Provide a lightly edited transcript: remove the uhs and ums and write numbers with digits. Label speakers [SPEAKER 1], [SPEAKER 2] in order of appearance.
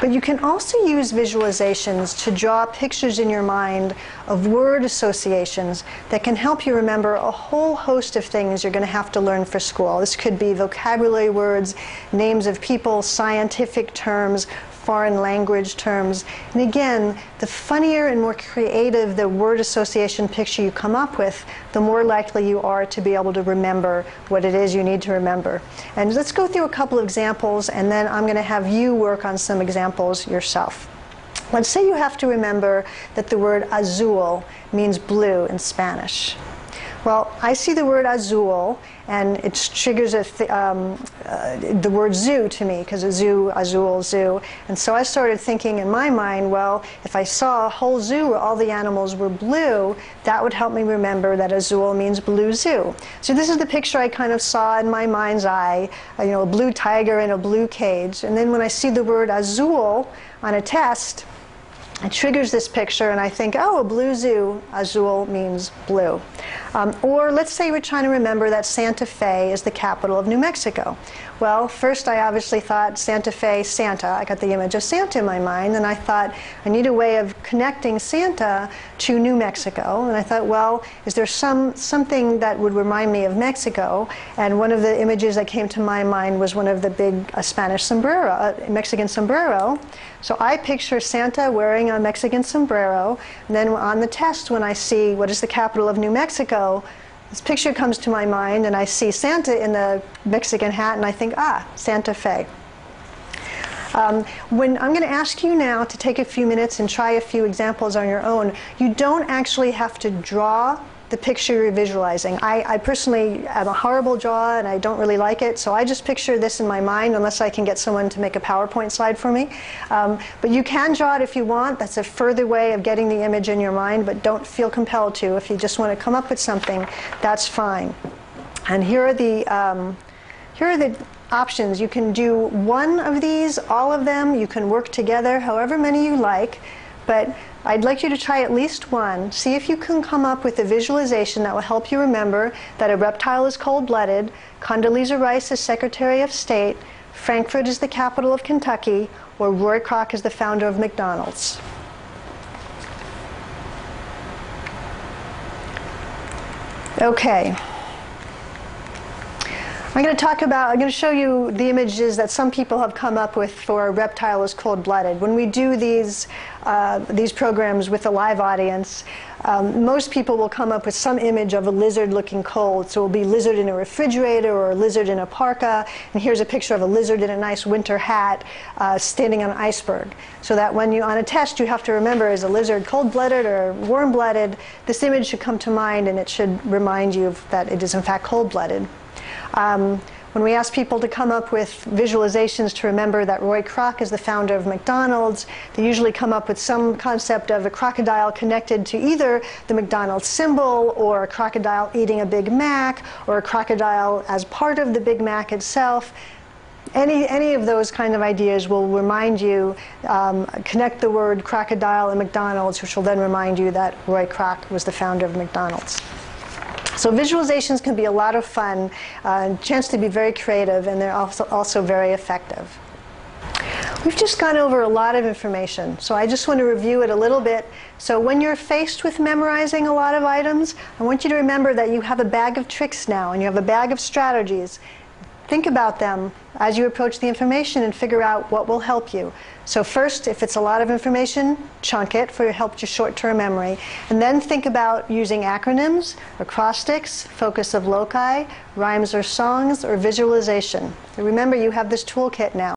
[SPEAKER 1] But you can also use visualizations to draw pictures in your mind of word associations that can help you remember a whole host of things you're going to have to learn for school. This could be vocabulary words, names of people, scientific terms, foreign language terms. And again, the funnier and more creative the word association picture you come up with, the more likely you are to be able to remember what it is you need to remember. And let's go through a couple of examples, and then I'm going to have you work on some examples yourself. Let's say you have to remember that the word azul means blue in Spanish. Well, I see the word azul, and it triggers the word zoo to me, because a zoo, azul, zoo. And so I started thinking in my mind, well, if I saw a whole zoo where all the animals were blue, that would help me remember that azul means blue zoo. So this is the picture I kind of saw in my mind's eye, you know, a blue tiger in a blue cage. And then when I see the word azul on a test, it triggers this picture, and I think, oh, a blue zoo, azul means blue. Or let's say we're trying to remember that Santa Fe is the capital of New Mexico. Well, first I obviously thought Santa Fe, Santa. I got the image of Santa in my mind, and I thought I need a way of connecting Santa to New Mexico. And I thought, well, is there something that would remind me of Mexico? And one of the images that came to my mind was one of the big Spanish sombrero, Mexican sombrero. So I picture Santa wearing a Mexican sombrero, and then on the test when I see what is the capital of New Mexico, this picture comes to my mind, and I see Santa in the Mexican hat, and I think, ah, Santa Fe. When I'm going to ask you now to take a few minutes and try a few examples on your own, you don't actually have to draw the picture you're visualizing. I personally am a horrible drawer, and I don't really like it, so I just picture this in my mind unless I can get someone to make a PowerPoint slide for me. But you can draw it if you want. That's a further way of getting the image in your mind, but don't feel compelled to. If you just want to come up with something, that's fine. And here are the options. You can do one of these, all of them. You can work together, however many you like. But I'd like you to try at least one. See if you can come up with a visualization that will help you remember that a reptile is cold-blooded, Condoleezza Rice is Secretary of State, Frankfurt is the capital of Kentucky, or Roy Kroc is the founder of McDonald's. Okay. I'm going to show you the images that some people have come up with for a reptile is cold-blooded. When we do these programs with a live audience, most people will come up with some image of a lizard looking cold. So it will be lizard in a refrigerator or a lizard in a parka. And here's a picture of a lizard in a nice winter hat standing on an iceberg. So that when you, on a test, you have to remember, is a lizard cold-blooded or warm-blooded? This image should come to mind, and it should remind you that it is in fact cold-blooded. When we ask people to come up with visualizations to remember that Roy Kroc is the founder of McDonald's, they usually come up with some concept of a crocodile connected to either the McDonald's symbol, or a crocodile eating a Big Mac, or a crocodile as part of the Big Mac itself. Any of those kind of ideas will remind you, connect the word crocodile and McDonald's, which will then remind you that Roy Kroc was the founder of McDonald's. So visualizations can be a lot of fun, a chance to be very creative, and they're also very effective. We've just gone over a lot of information, so I just want to review it a little bit. So when you're faced with memorizing a lot of items, I want you to remember that you have a bag of tricks now, and you have a bag of strategies. Think about them as you approach the information and figure out what will help you. So first, if it's a lot of information, chunk it for your short-term memory. And then think about using acronyms, acrostics, focus of loci, rhymes or songs, or visualization. And remember, you have this toolkit now.